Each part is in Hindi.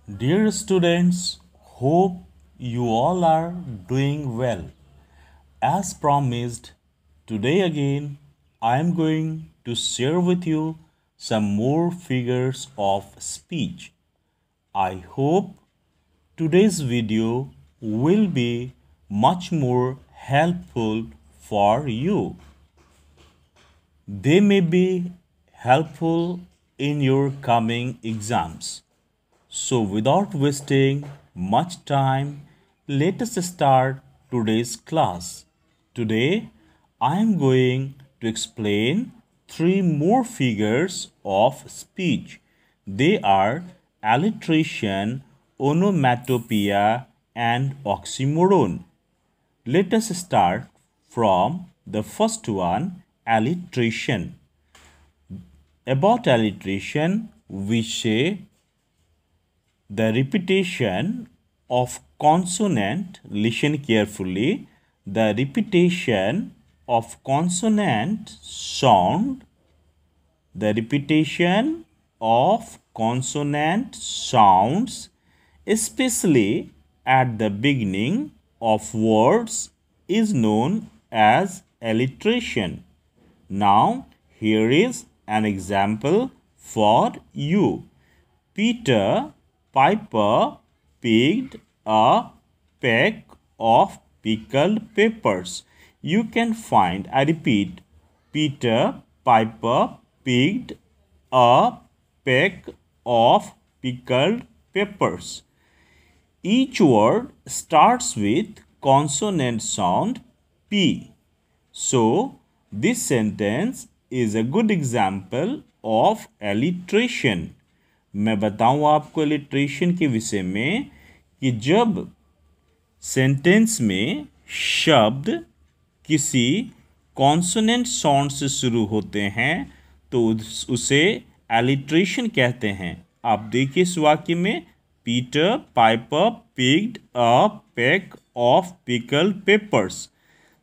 Dear students, hope you all are doing well. As promised, today again I am going to share with you some more figures of speech. I hope today's video will be much more helpful for you. They may be helpful in your coming exams. So, without wasting much time, let us start today's class. Today, I am going to explain three more figures of speech. They are alliteration, onomatopoeia, and oxymoron. Let us start from the first one, alliteration. About alliteration, we say the repetition of consonant, listen carefully, the repetition of consonant sound, the repetition of consonant sounds, especially at the beginning of words, is known as alliteration. Now, here is an example for you. Peter Piper picked a peck of pickled peppers. You can find, I repeat, Peter Piper picked a peck of pickled peppers. Each word starts with consonant sound P. So, this sentence is a good example of alliteration. मैं बताऊं आपको alliteration के विषय में कि जब सेंटेंस में शब्द किसी कॉन्सोनेंट साउंड से शुरू होते हैं तो उसे alliteration कहते हैं. आप देखिए इस वाक्य में Peter Piper picked a pack of pickled papers.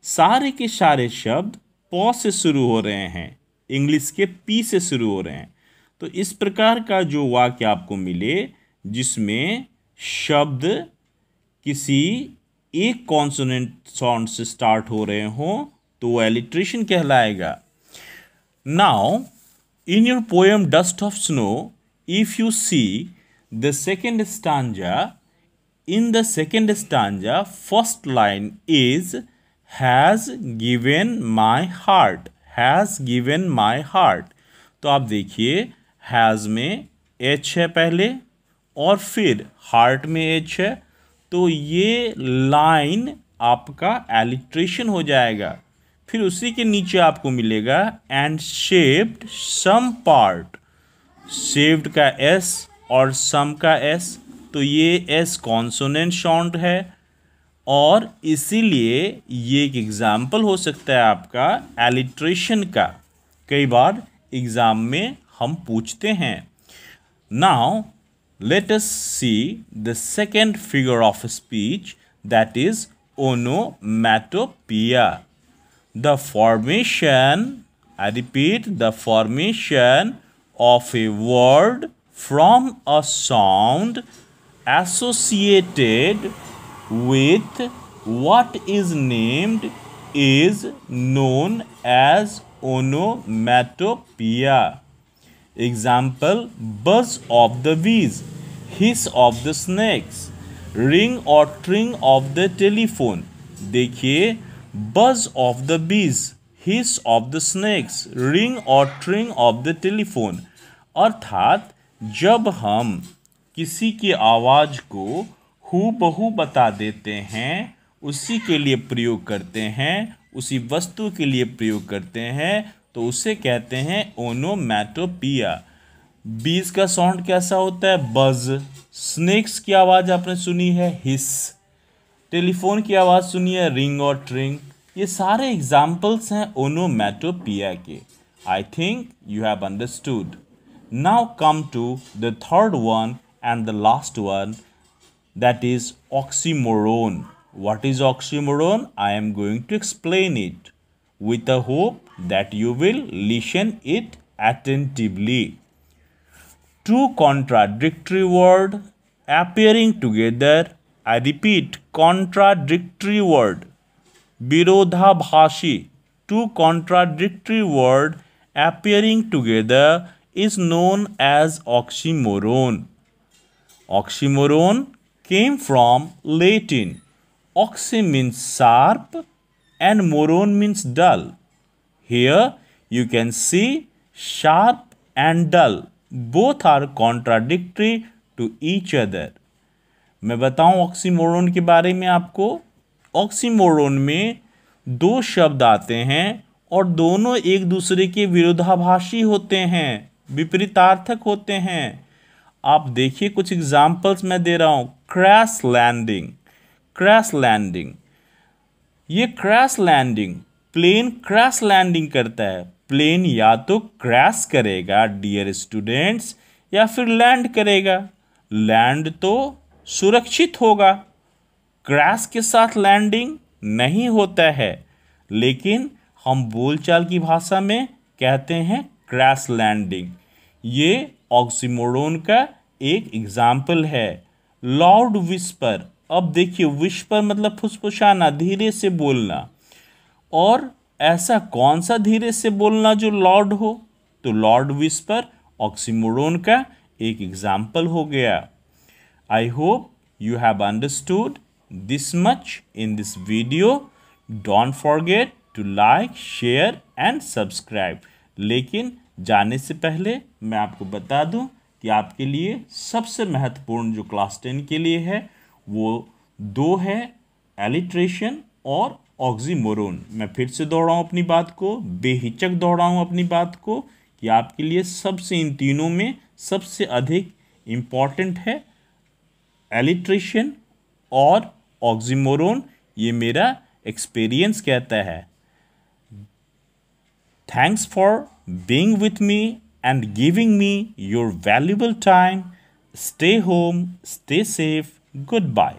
सारे के सारे शब्द प से शुरू हो रहे हैं, इंग्लिश के पी से शुरू हो रहे हैं. तो इस प्रकार का जो वाक्य आपको मिले जिसमें शब्द किसी एक कॉन्सोनेंट साउंड से स्टार्ट हो रहे हों तो वो एलिट्रेशन कहलाएगा. Now in your poem dust of snow, if you see the second stanza, in the second stanza, first line is has given my heart. Has given my heart. तो आप देखिए has में h है पहले और फिर heart में h है, तो ये लाइन आपका alliteration हो जाएगा. फिर उसी के नीचे आपको मिलेगा and shaped some part. Shaved का s और some का s, तो ये एस कॉन्सोनेंट साउंड है और इसीलिए ये एक एग्जाम्पल हो सकता है आपका एलिट्रेशन का. कई बार एग्जाम में हम पूछते हैं. Now let us see the second figure of speech, that is onomatopoeia. The formation, I repeat, the formation of a word from a sound associated with what is named is known as onomatopoeia. Example: buzz of the bees, hiss of the snakes, ring or tring of the telephone. देखिए, buzz of the bees, hiss of the snakes, ring or tring of the telephone. अर्थात जब हम किसी की आवाज़ को हूबहू बता देते हैं, उसी के लिए प्रयोग करते हैं, उसी वस्तु के लिए प्रयोग करते हैं, तो उसे कहते हैं ओनोमैटोपोइया. बीज का साउंड कैसा होता है? बज. स्नेक्स की आवाज़ आपने सुनी है, हिस. टेलीफोन की आवाज़ सुनी है, रिंग और ट्रिंग. ये सारे एग्जाम्पल्स हैं ओनोमैटोपोइया के. I think you have understood. Now come to the third one and the last one, that is oxymoron. What is oxymoron? I am going to explain it with the hope that you will listen it attentively. Two contradictory words appearing together. I repeat, contradictory word. विरोधाभासी. Two contradictory word appearing together is known as oxymoron. Oxymoron came from Latin. Oxy means sharp and moron means dull. Here you can see sharp and dull. Both are contradictory to each other. मैं बताऊं ऑक्सीमोरोन के बारे में आपको. ऑक्सीमोरोन में दो शब्द आते हैं और दोनों एक दूसरे के विरोधाभासी होते हैं, विपरीतार्थक होते हैं. आप देखिए कुछ एग्जाम्पल्स मैं दे रहा हूं. Crash landing. क्रैश लैंडिंग, ये crash landing, plane crash landing करता है. प्लेन या तो क्रैश करेगा डियर स्टूडेंट्स या फिर लैंड करेगा. लैंड तो सुरक्षित होगा. क्रैश के साथ लैंडिंग नहीं होता है, लेकिन हम बोलचाल की भाषा में कहते हैं क्रैश लैंडिंग. ये ऑक्सीमोरोन का एक एग्जाम्पल है. Loud whisper. अब देखिए, विस्पर मतलब फुसफुसाना, धीरे से बोलना. और ऐसा कौन सा धीरे से बोलना जो लाउड हो? तो लाउड विस्पर ऑक्सीमोरोन का एक एग्जाम्पल हो गया. I hope you have understood this much in this video. Don't forget to like, share and subscribe. लेकिन जाने से पहले मैं आपको बता दूं कि आपके लिए सबसे महत्वपूर्ण जो क्लास 10 के लिए है वो दो है, एलिट्रेशन और ऑक्सीमोरोन. मैं फिर से दोहराऊं अपनी बात को, बेहिचक दोहराऊं अपनी बात को कि आपके लिए सबसे इन तीनों में सबसे अधिक इम्पॉर्टेंट है एलिट्रेशन और ऑक्सीमोरोन. ये मेरा एक्सपीरियंस कहता है. Thanks for being with me and giving me your valuable time. Stay home, stay safe. Good bye.